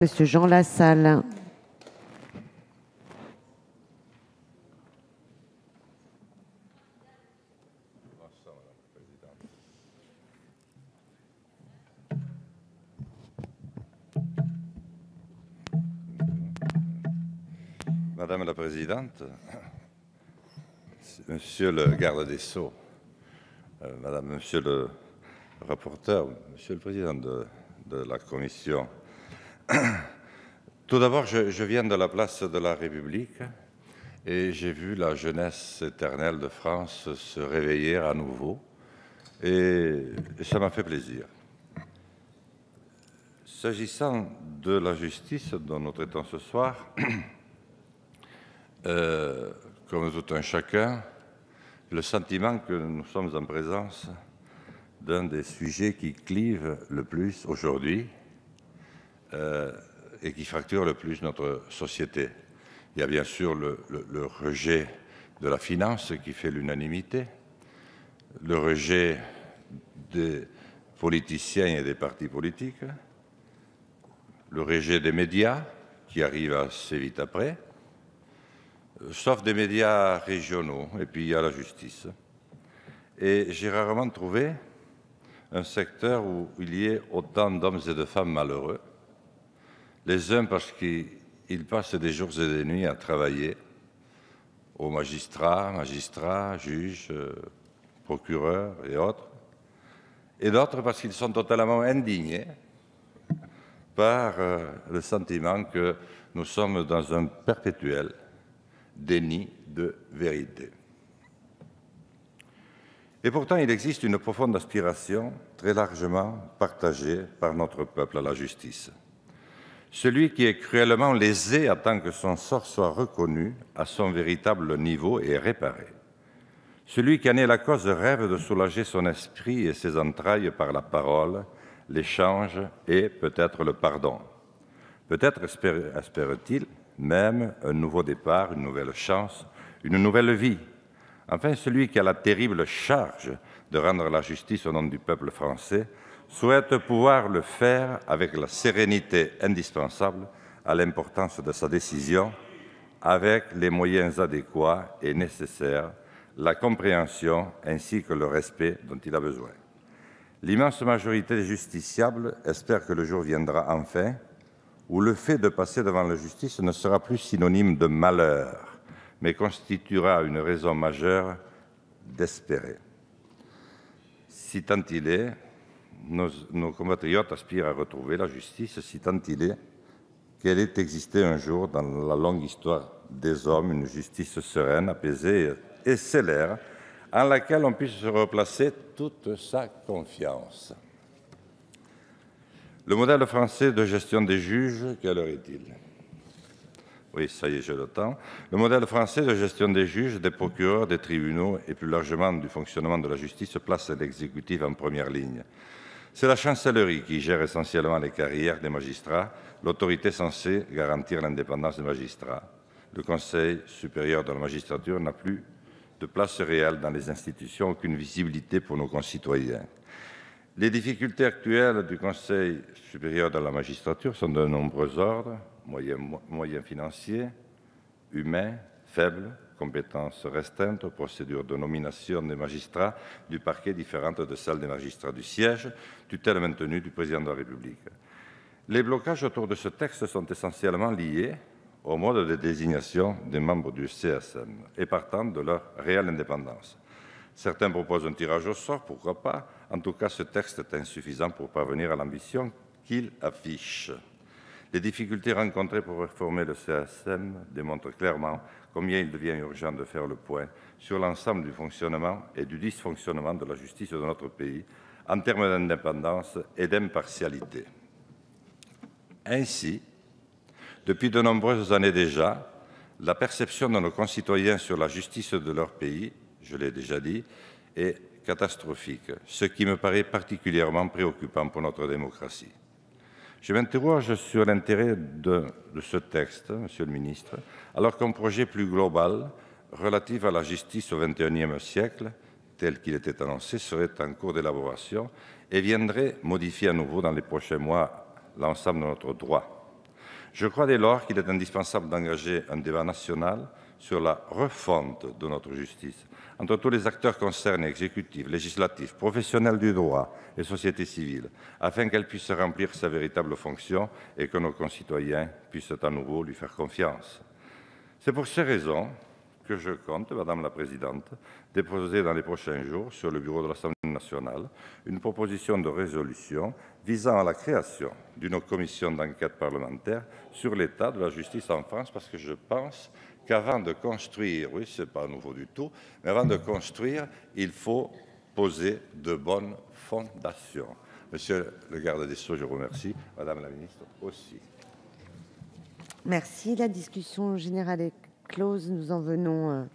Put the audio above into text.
Monsieur Jean Lassalle. Madame la Présidente, Monsieur le Garde des Sceaux, Monsieur le rapporteur, Monsieur le Président de la Commission, tout d'abord, je viens de la place de la République et j'ai vu la jeunesse éternelle de France se réveiller à nouveau et ça m'a fait plaisir. S'agissant de la justice dont nous traitons ce soir, comme tout un chacun, le sentiment que nous sommes en présence d'un des sujets qui clivent le plus aujourd'hui et qui fracture le plus notre société. Il y a bien sûr le rejet de la finance qui fait l'unanimité, le rejet des politiciens et des partis politiques, le rejet des médias qui arrive assez vite après, sauf des médias régionaux, et puis il y a la justice. Et j'ai rarement trouvé un secteur où il y ait autant d'hommes et de femmes malheureux, les uns parce qu'ils passent des jours et des nuits à travailler, aux magistrats, juges, procureurs et autres, et d'autres parce qu'ils sont totalement indignés par le sentiment que nous sommes dans un perpétuel déni de vérité. Et pourtant, il existe une profonde aspiration, très largement partagée par notre peuple, à la justice. Celui qui est cruellement lésé attend que son sort soit reconnu à son véritable niveau et réparé. Celui qui en est la cause rêve de soulager son esprit et ses entrailles par la parole, l'échange et peut-être le pardon. Peut-être espère-t-il même un nouveau départ, une nouvelle chance, une nouvelle vie. Enfin, celui qui a la terrible charge de rendre la justice au nom du peuple français souhaite pouvoir le faire avec la sérénité indispensable à l'importance de sa décision, avec les moyens adéquats et nécessaires, la compréhension ainsi que le respect dont il a besoin. L'immense majorité des justiciables espère que le jour viendra enfin où le fait de passer devant la justice ne sera plus synonyme de malheur, mais constituera une raison majeure d'espérer. Si tant il est, nos compatriotes aspirent à retrouver la justice, si tant il est qu'elle ait existé un jour dans la longue histoire des hommes, une justice sereine, apaisée et célère, en laquelle on puisse replacer toute sa confiance. Le modèle français de gestion des juges, quelle heure est-il? Oui, ça y est, j'ai le temps. Le modèle français de gestion des juges, des procureurs, des tribunaux et plus largement du fonctionnement de la justice place l'exécutif en première ligne. C'est la chancellerie qui gère essentiellement les carrières des magistrats, l'autorité censée garantir l'indépendance des magistrats. Le Conseil supérieur de la magistrature n'a plus de place réelle dans les institutions, aucune visibilité pour nos concitoyens. Les difficultés actuelles du Conseil supérieur de la magistrature sont de nombreux ordres, moyens financiers, humains, faibles, compétences restreintes, procédures de nomination des magistrats du parquet différentes de celles des magistrats du siège, tutelle maintenue du président de la République. Les blocages autour de ce texte sont essentiellement liés au mode de désignation des membres du CSM et partant de leur réelle indépendance. Certains proposent un tirage au sort, pourquoi pas. En tout cas, ce texte est insuffisant pour parvenir à l'ambition qu'il affiche. Les difficultés rencontrées pour réformer le CSM démontrent clairement combien il devient urgent de faire le point sur l'ensemble du fonctionnement et du dysfonctionnement de la justice de notre pays en termes d'indépendance et d'impartialité. Ainsi, depuis de nombreuses années déjà, la perception de nos concitoyens sur la justice de leur pays, je l'ai déjà dit, est catastrophique, ce qui me paraît particulièrement préoccupant pour notre démocratie. Je m'interroge sur l'intérêt de ce texte, Monsieur le Ministre, alors qu'un projet plus global relatif à la justice au XXIe siècle, tel qu'il était annoncé, serait en cours d'élaboration et viendrait modifier à nouveau dans les prochains mois l'ensemble de notre droit. Je crois dès lors qu'il est indispensable d'engager un débat national sur la refonte de notre justice, entre tous les acteurs concernés, exécutifs, législatifs, professionnels du droit et société civile, afin qu'elle puisse remplir sa véritable fonction et que nos concitoyens puissent à nouveau lui faire confiance. C'est pour ces raisons que je compte, Madame la Présidente, déposer dans les prochains jours sur le bureau de l'Assemblée nationale une proposition de résolution visant à la création d'une commission d'enquête parlementaire sur l'état de la justice en France, parce que je pense qu'avant de construire, oui, ce n'est pas nouveau du tout, mais avant de construire, il faut poser de bonnes fondations. Monsieur le garde des Sceaux, je vous remercie. Madame la ministre aussi. Merci. La discussion générale est close. Nous en venons